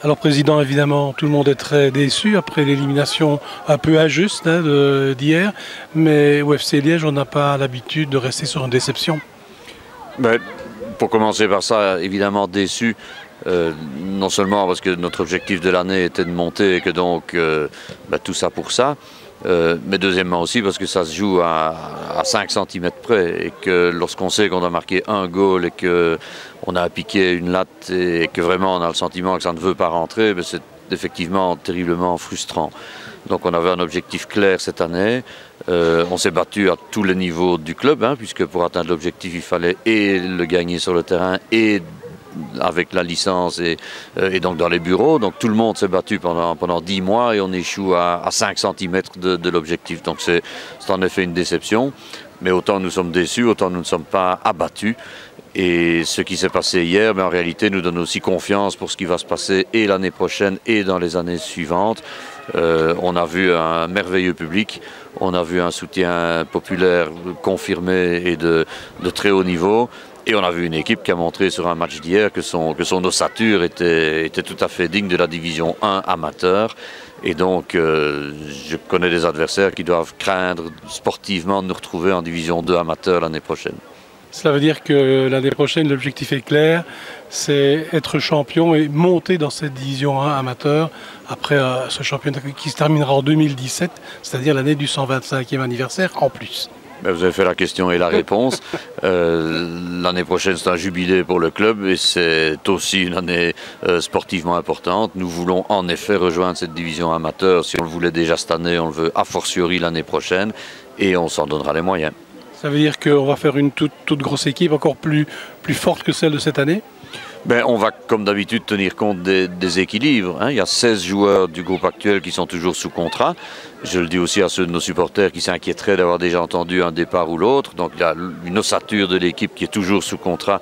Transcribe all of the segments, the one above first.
Alors président, évidemment, tout le monde est très déçu après l'élimination un peu injuste d'hier, mais au FC Liège, on n'a pas l'habitude de rester sur une déception. Ben, pour commencer par ça, évidemment déçu, non seulement parce que notre objectif de l'année était de monter et que donc tout ça pour ça, mais deuxièmement aussi parce que ça se joue à 5 cm près et que lorsqu'on sait qu'on a marqué un goal et qu'on a piqué une latte et que vraiment on a le sentiment que ça ne veut pas rentrer, ben c'est effectivement terriblement frustrant. Donc on avait un objectif clair cette année, on s'est battu à tous les niveaux du club, puisque pour atteindre l'objectif il fallait et le gagner sur le terrain et avec la licence et donc dans les bureaux. Donc tout le monde s'est battu pendant 10 mois et on échoue à 5 cm de l'objectif. Donc c'est en effet une déception, mais autant nous sommes déçus, autant nous ne sommes pas abattus. Et ce qui s'est passé hier, en réalité, nous donne aussi confiance pour ce qui va se passer et l'année prochaine et dans les années suivantes. On a vu un merveilleux public, on a vu un soutien populaire confirmé et de très haut niveau. Et on a vu une équipe qui a montré sur un match d'hier que son ossature était tout à fait digne de la division 1 amateur. Et donc, je connais des adversaires qui doivent craindre sportivement de nous retrouver en division 2 amateur l'année prochaine. Cela veut dire que l'année prochaine, l'objectif est clair, c'est être champion et monter dans cette division 1 amateur après ce championnat qui se terminera en 2017, c'est-à-dire l'année du 125e anniversaire en plus. Vous avez fait la question et la réponse. L'année prochaine, c'est un jubilé pour le club et c'est aussi une année sportivement importante. Nous voulons en effet rejoindre cette division amateur. Si on le voulait déjà cette année, on le veut a fortiori l'année prochaine et on s'en donnera les moyens. Ça veut dire qu'on va faire une toute grosse équipe, encore plus forte que celle de cette année? On va, comme d'habitude, tenir compte des équilibres. Il y a 16 joueurs du groupe actuel qui sont toujours sous contrat. Je le dis aussi à ceux de nos supporters qui s'inquiéteraient d'avoir déjà entendu un départ ou l'autre. Donc il y a une ossature de l'équipe qui est toujours sous contrat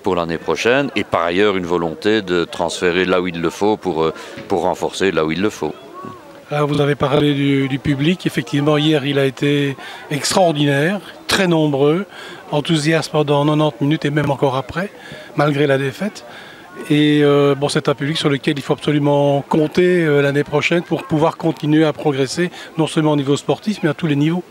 pour l'année prochaine. Et par ailleurs, une volonté de transférer là où il le faut pour renforcer là où il le faut. Alors vous avez parlé du public. Effectivement, hier, il a été extraordinaire, très nombreux, enthousiaste pendant 90 minutes et même encore après, malgré la défaite. Et c'est un public sur lequel il faut absolument compter l'année prochaine pour pouvoir continuer à progresser, non seulement au niveau sportif, mais à tous les niveaux.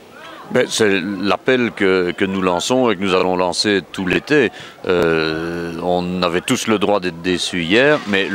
C'est l'appel que nous lançons et que nous allons lancer tout l'été. On avait tous le droit d'être déçus hier, mais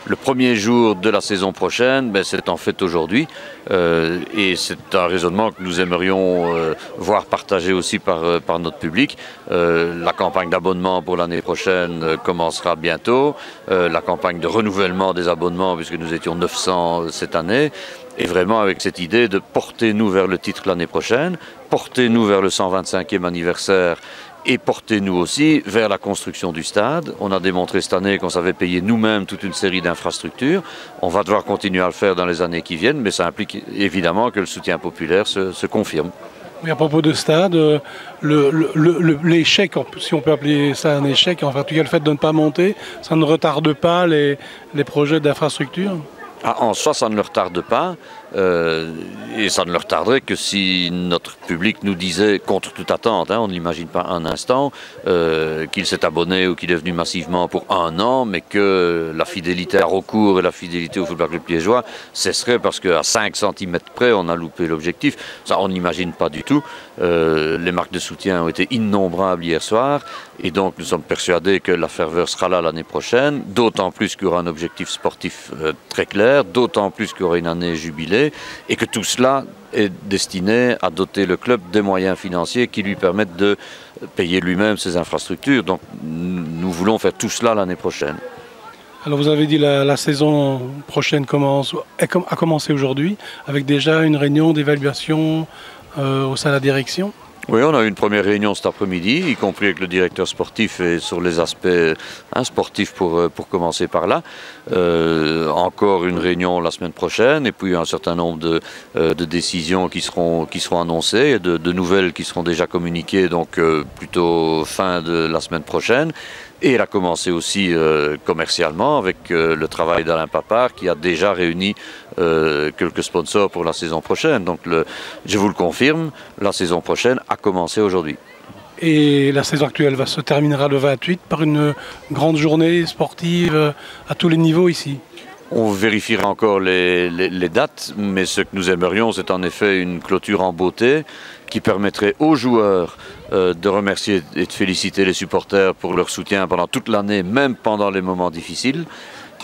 le premier jour de la saison prochaine, c'est en fait aujourd'hui. Et c'est un raisonnement que nous aimerions voir partagé aussi par notre public. La campagne d'abonnement pour l'année prochaine commencera bientôt. La campagne de renouvellement des abonnements, puisque nous étions 900 cette année. Et vraiment avec cette idée de porter-nous vers le titre l'année prochaine, portez-nous vers le 125e anniversaire et portez-nous aussi vers la construction du stade. On a démontré cette année qu'on savait payer nous-mêmes toute une série d'infrastructures. On va devoir continuer à le faire dans les années qui viennent, mais ça implique évidemment que le soutien populaire se confirme. Mais à propos de stade, l'échec, si on peut appeler ça un échec, en tout cas le fait de ne pas monter, ça ne retarde pas les projets d'infrastructure? En soi, ça ne le retarde pas, et ça ne le retarderait que si notre public nous disait, contre toute attente, on ne l'imagine pas un instant, qu'il s'est abonné ou qu'il est venu massivement pour 1 an, mais que la fidélité à recours et la fidélité au Football Club liégeois cesserait parce qu'à 5 cm près, on a loupé l'objectif. Ça, on n'imagine pas du tout. Les marques de soutien ont été innombrables hier soir, et donc nous sommes persuadés que la ferveur sera là l'année prochaine, d'autant plus qu'il y aura un objectif sportif très clair, d'autant plus qu'il y aura une année jubilée, et que tout cela est destiné à doter le club des moyens financiers qui lui permettent de payer lui-même ses infrastructures. Donc nous voulons faire tout cela l'année prochaine. Alors vous avez dit la saison prochaine a commencé aujourd'hui, avec déjà une réunion d'évaluation au sein de la direction? Oui, on a eu une première réunion cet après-midi, y compris avec le directeur sportif et sur les aspects sportifs pour commencer par là. Encore une réunion la semaine prochaine et puis un certain nombre de décisions qui seront annoncées, de nouvelles qui seront déjà communiquées, donc plutôt fin de la semaine prochaine. Et elle a commencé aussi commercialement avec le travail d'Alain Papard qui a déjà réuni quelques sponsors pour la saison prochaine. Donc je vous le confirme, la saison prochaine a commencé aujourd'hui. Et la saison actuelle se terminera le 28 par une grande journée sportive à tous les niveaux ici. On vérifiera encore les dates, mais ce que nous aimerions, c'est en effet une clôture en beauté qui permettrait aux joueurs de remercier et de féliciter les supporters pour leur soutien pendant toute l'année, même pendant les moments difficiles,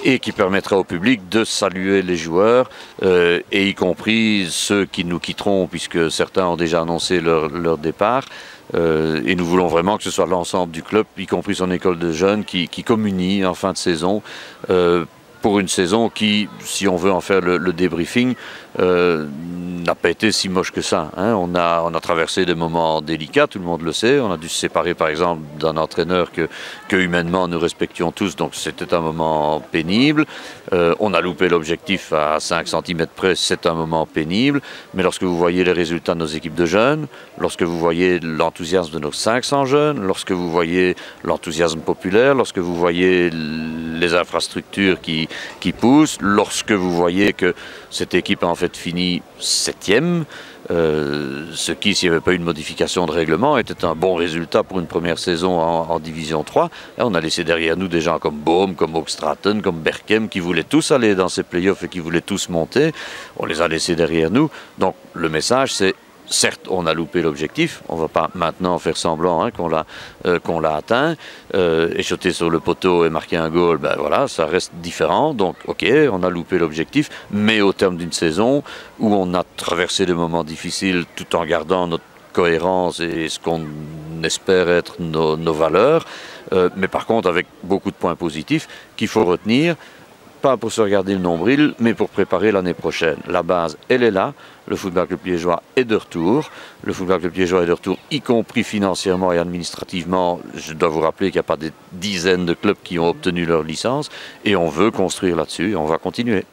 et qui permettra au public de saluer les joueurs, et y compris ceux qui nous quitteront, puisque certains ont déjà annoncé leur départ. Et nous voulons vraiment que ce soit l'ensemble du club, y compris son école de jeunes, qui communie en fin de saison pour une saison qui, si on veut en faire le débriefing, n'a pas été si moche que ça. Hein. On a traversé des moments délicats, tout le monde le sait. On a dû se séparer par exemple d'un entraîneur que humainement nous respections tous, donc c'était un moment pénible. On a loupé l'objectif à 5 cm près, c'est un moment pénible. Mais lorsque vous voyez les résultats de nos équipes de jeunes, lorsque vous voyez l'enthousiasme de nos 500 jeunes, lorsque vous voyez l'enthousiasme populaire, lorsque vous voyez les infrastructures qui poussent, lorsque vous voyez que cette équipe a en fait fini 7e, ce qui, s'il n'y avait pas eu de modification de règlement, était un bon résultat pour une première saison en Division 3. Et on a laissé derrière nous des gens comme Boom, comme Hoogstraten, comme Berchem, qui voulaient tous aller dans ces playoffs et qui voulaient tous monter. On les a laissés derrière nous. Donc le message, c'est: certes, on a loupé l'objectif, on ne va pas maintenant faire semblant qu'on l'a atteint, échoter sur le poteau et marquer un goal, ben voilà, ça reste différent. Donc, ok, on a loupé l'objectif, mais au terme d'une saison où on a traversé des moments difficiles tout en gardant notre cohérence et ce qu'on espère être nos valeurs, mais par contre avec beaucoup de points positifs qu'il faut retenir. Pas pour se regarder le nombril, mais pour préparer l'année prochaine. La base, elle est là. Le Football Club Liégeois est de retour. Le Football Club Liégeois est de retour, y compris financièrement et administrativement. Je dois vous rappeler qu'il n'y a pas des dizaines de clubs qui ont obtenu leur licence. Et on veut construire là-dessus et on va continuer.